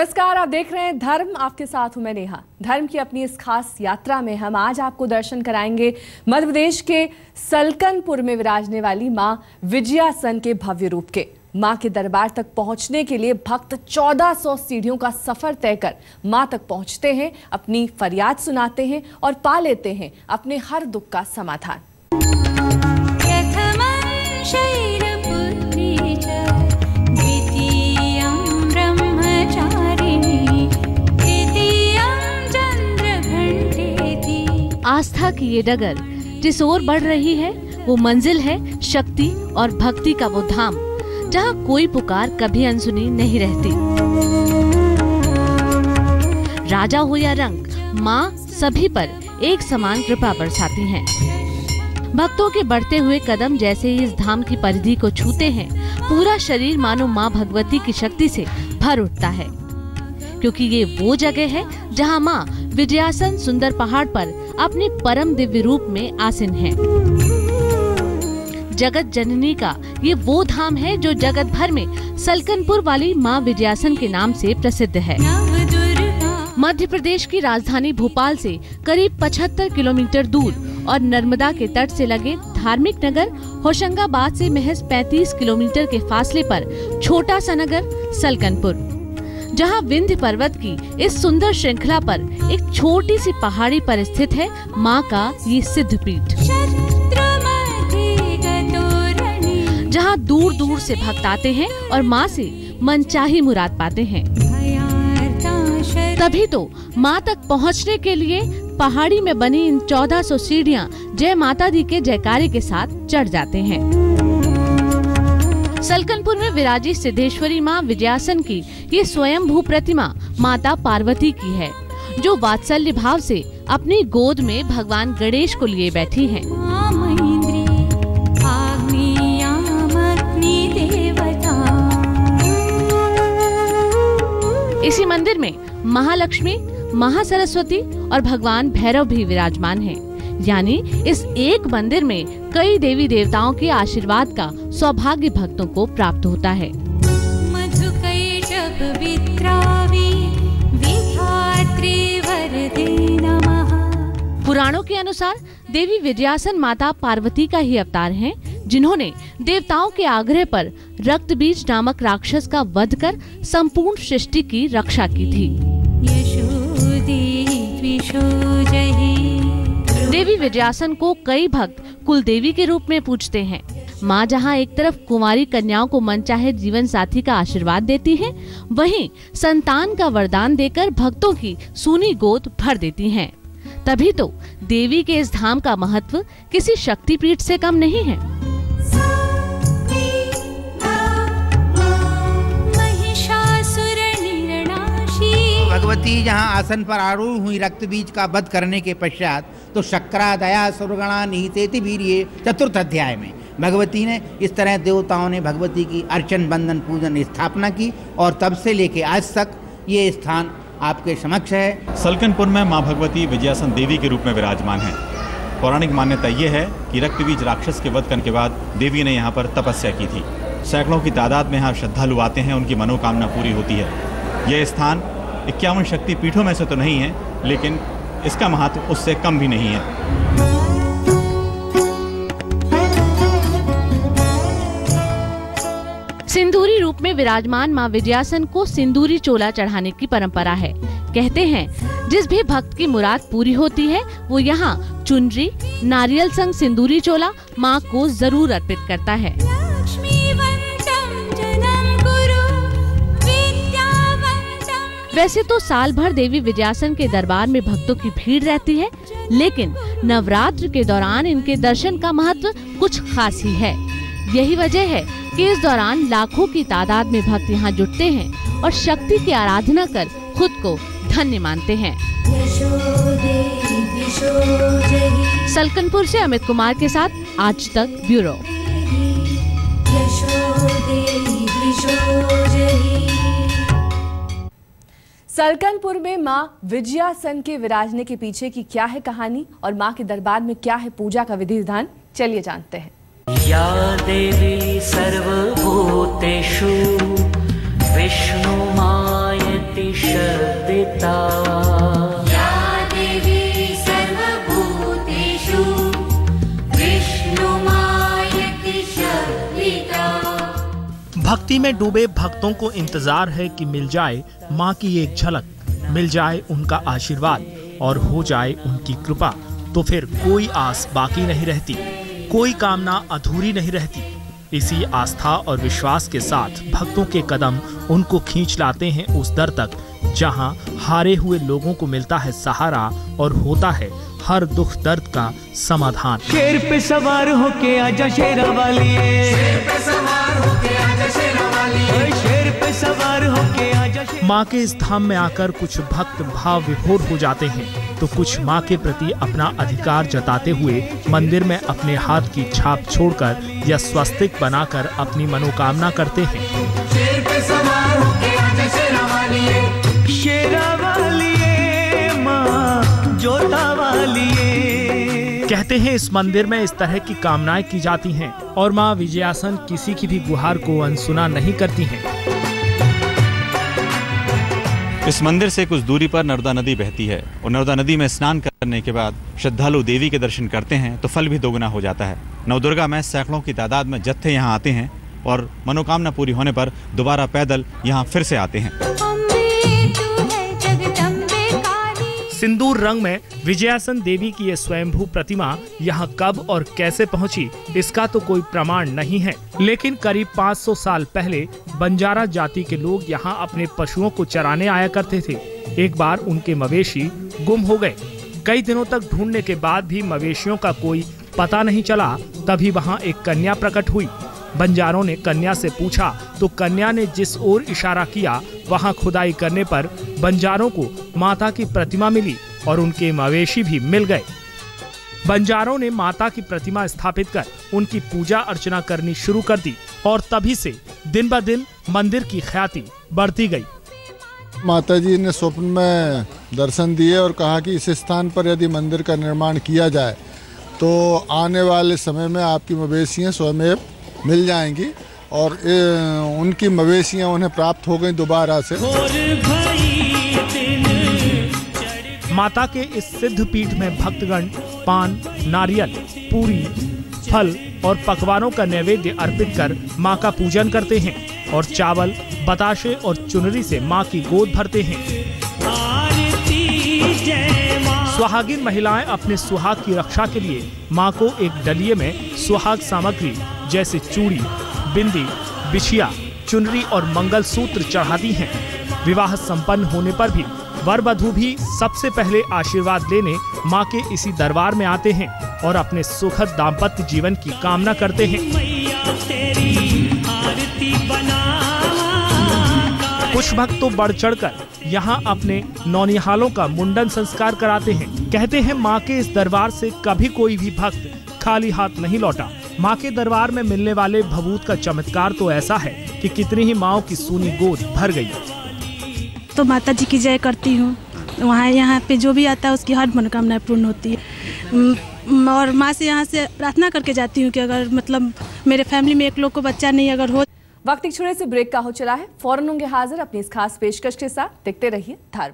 नमस्कार, आप देख रहे हैं धर्म, आपके साथ हूं मैं नेहा। धर्म की अपनी इस खास यात्रा में हम आज आपको दर्शन कराएंगे मध्य प्रदेश के सलकनपुर में विराजने वाली मां विजयासन के भव्य रूप के। मां के दरबार तक पहुंचने के लिए भक्त 1400 सीढ़ियों का सफर तय कर मां तक पहुंचते हैं, अपनी फरियाद सुनाते हैं और पा लेते हैं अपने हर दुख का समाधान। आस्था की ये डगर जिस ओर बढ़ रही है वो मंजिल है शक्ति और भक्ति का वो धाम, जहाँ कोई पुकार कभी अनसुनी नहीं रहती। राजा हो या रंक, माँ सभी पर एक समान कृपा बरसाती हैं। भक्तों के बढ़ते हुए कदम जैसे ही इस धाम की परिधि को छूते हैं, पूरा शरीर मानो माँ भगवती की शक्ति से भर उठता है, क्योंकि ये वो जगह है जहाँ माँ विजयासन सुंदर पहाड़ पर अपने परम दिव्य रूप में आसीन है। जगत जननी का ये वो धाम है जो जगत भर में सलकनपुर वाली माँ विजयासन के नाम से प्रसिद्ध है। मध्य प्रदेश की राजधानी भोपाल से करीब 75 किलोमीटर दूर और नर्मदा के तट से लगे धार्मिक नगर होशंगाबाद से महज 35 किलोमीटर के फासले पर छोटा सा नगर सलकनपुर, जहां विंध्य पर्वत की इस सुंदर श्रृंखला पर एक छोटी सी पहाड़ी पर स्थित है मां का ये सिद्ध पीठ, जहां दूर दूर से भक्त आते हैं और मां से मनचाही मुराद पाते हैं। तभी तो मां तक पहुंचने के लिए पहाड़ी में बनी इन 1400 सीढ़ियां जय माता दी के जयकारे के साथ चढ़ जाते हैं। सलकनपुर में विराजी सिद्धेश्वरी मां विजयासन की ये स्वयंभू प्रतिमा माता पार्वती की है, जो वात्सल्य भाव से अपनी गोद में भगवान गणेश को लिए बैठी हैं। इसी मंदिर में महालक्ष्मी, महासरस्वती और भगवान भैरव भी विराजमान हैं। यानी इस एक मंदिर में कई देवी देवताओं के आशीर्वाद का सौभाग्य भक्तों को प्राप्त होता है। पुराणों के अनुसार देवी विजयासन माता पार्वती का ही अवतार हैं, जिन्होंने देवताओं के आग्रह पर रक्त बीज नामक राक्षस का वध कर संपूर्ण सृष्टि की रक्षा की थी। देवी विजयासन को कई भक्त कुलदेवी के रूप में पूजते हैं। माँ जहाँ एक तरफ कुंवारी कन्याओं को मनचाहे जीवन साथी का आशीर्वाद देती हैं, वहीं संतान का वरदान देकर भक्तों की सूनी गोद भर देती हैं। तभी तो देवी के इस धाम का महत्व किसी शक्तिपीठ से कम नहीं है। भगवती जहाँ आसन पर आरूढ़ हुई रक्त बीज का वध करने के पश्चात तो शक्रा दया सुरगणा निहितेति वीर्ये चतुर्थ अध्याय में भगवती ने इस तरह देवताओं ने भगवती की अर्चन बंदन पूजन स्थापना की और तब से लेके आज तक ये स्थान आपके समक्ष है। सलकनपुर में माँ भगवती विजयासन देवी के रूप में विराजमान है। पौराणिक मान्यता ये है कि रक्त बीज राक्षस के वध करने के बाद देवी ने यहाँ पर तपस्या की थी। सैकड़ों की तादाद में यहाँ श्रद्धालु आते हैं, उनकी मनोकामना पूरी होती है। यह स्थान 51 शक्ति पीठों में से तो नहीं है, लेकिन इसका महत्व उससे कम भी नहीं है। सिंदूरी रूप में विराजमान मां विजयासन को सिंदूरी चोला चढ़ाने की परंपरा है। कहते हैं जिस भी भक्त की मुराद पूरी होती है वो यहाँ चुनरी, नारियल संग सिंदूरी चोला मां को जरूर अर्पित करता है। वैसे तो साल भर देवी विजयासन के दरबार में भक्तों की भीड़ रहती है, लेकिन नवरात्र के दौरान इनके दर्शन का महत्व कुछ खास ही है। यही वजह है कि इस दौरान लाखों की तादाद में भक्त यहाँ जुटते हैं और शक्ति की आराधना कर खुद को धन्य मानते हैं। सलकनपुर से अमित कुमार के साथ आज तक ब्यूरो। सलकनपुर में मां विजयासन के विराजने के पीछे की क्या है कहानी और मां के दरबार में क्या है पूजा का विधि विधान, चलिए जानते हैं। या देवी सर्वभूतेषु विष्णुमायति सविता या देवी सर्वभूतेषु विष्णुमायति शक्तिता। भक्ति में डूबे भक्तों को इंतजार है कि मिल जाए माँ की एक झलक, मिल जाए उनका आशीर्वाद और हो जाए उनकी कृपा। तो फिर कोई आस बाकी नहीं रहती, कोई कामना अधूरी नहीं रहती। इसी आस्था और विश्वास के साथ भक्तों के कदम उनको खींच लाते हैं उस दर तक जहां हारे हुए लोगों को मिलता है सहारा और होता है हर दुख दर्द का समाधान। शेर पे सवार होके आजा शेरा वाली, शेर पे सवार होके आजा शेरा वाली, शेर पे सवार होके आजा। माँ के इस धाम में आकर कुछ भक्त भाव विभोर हो जाते हैं तो कुछ माँ के प्रति अपना अधिकार जताते हुए मंदिर में अपने हाथ की छाप छोड़कर या स्वस्तिक बनाकर अपनी मनोकामना करते हैं। शेर पे सवार होके आजा शेरा वाली, शेरा वाली माँ जोता वाली। कहते हैं इस मंदिर में इस तरह की कामनाएं की जाती हैं और माँ विजयासन किसी की भी गुहार को अनसुना नहीं करती हैं। इस मंदिर से कुछ दूरी पर नर्मदा नदी बहती है और नर्मदा नदी में स्नान करने के बाद श्रद्धालु देवी के दर्शन करते हैं तो फल भी दोगुना हो जाता है। नवदुर्गा में सैकड़ों की तादाद में जत्थे यहाँ आते हैं और मनोकामना पूरी होने पर दोबारा पैदल यहाँ फिर से आते हैं। सिंदूर रंग में विजयासन देवी की ये स्वयंभू प्रतिमा यहाँ कब और कैसे पहुँची इसका तो कोई प्रमाण नहीं है, लेकिन करीब 500 साल पहले बंजारा जाति के लोग यहाँ अपने पशुओं को चराने आया करते थे। एक बार उनके मवेशी गुम हो गए। कई दिनों तक ढूंढने के बाद भी मवेशियों का कोई पता नहीं चला। तभी वहाँ एक कन्या प्रकट हुई। बंजारों ने कन्या से पूछा तो कन्या ने जिस ओर इशारा किया वहां खुदाई करने पर बंजारों को माता की प्रतिमा मिली और उनके मवेशी भी मिल गए। बंजारों ने माता की प्रतिमा स्थापित कर उनकी पूजा अर्चना करनी शुरू कर दी और तभी से दिन ब दिन मंदिर की ख्याति बढ़ती गई। माता जी ने स्वप्न में दर्शन दिए और कहा कि इस स्थान पर यदि मंदिर का निर्माण किया जाए तो आने वाले समय में आपकी मवेशियां स्वयं मिल जाएंगी और उनकी मवेशियां उन्हें प्राप्त हो गई दोबारा से। माता के इस सिद्ध पीठ में भक्तगण पान, नारियल, पूरी, फल और पकवानों का नैवेद्य अर्पित कर मां का पूजन करते हैं और चावल, बताशे और चुनरी से मां की गोद भरते हैं। सुहागिन महिलाएं अपने सुहाग की रक्षा के लिए मां को एक डलिये में सुहाग सामग्री जैसे चूड़ी, बिंदी, बिछिया, चुनरी और मंगलसूत्र चढ़ाती हैं। विवाह संपन्न होने पर भी वर वधू भी सबसे पहले आशीर्वाद लेने मां के इसी दरबार में आते हैं और अपने सुखद दाम्पत्य जीवन की कामना करते हैं। कुछ भक्त तो बढ़ चढ़कर यहाँ अपने नौनिहालों का मुंडन संस्कार कराते हैं। कहते हैं माँ के इस दरबार से कभी कोई भी भक्त खाली हाथ नहीं लौटा। माँ के दरबार में मिलने वाले भभूत का चमत्कार तो ऐसा है कि कितनी ही माँओं की सूनी गोद भर गई। तो माता जी की जय करती हूँ। वहाँ यहाँ पे जो भी आता है उसकी हर मनोकामना पूर्ण होती है और माँ से यहाँ से प्रार्थना करके जाती हूँ कि अगर मतलब मेरे फैमिली में एक लोग को बच्चा नहीं अगर हो। वक्त एक छोटे से ब्रेक का हो चला है, फौरन होंगे हाजिर अपनी इस खास पेशकश के साथ। देखते रहिए धर्म।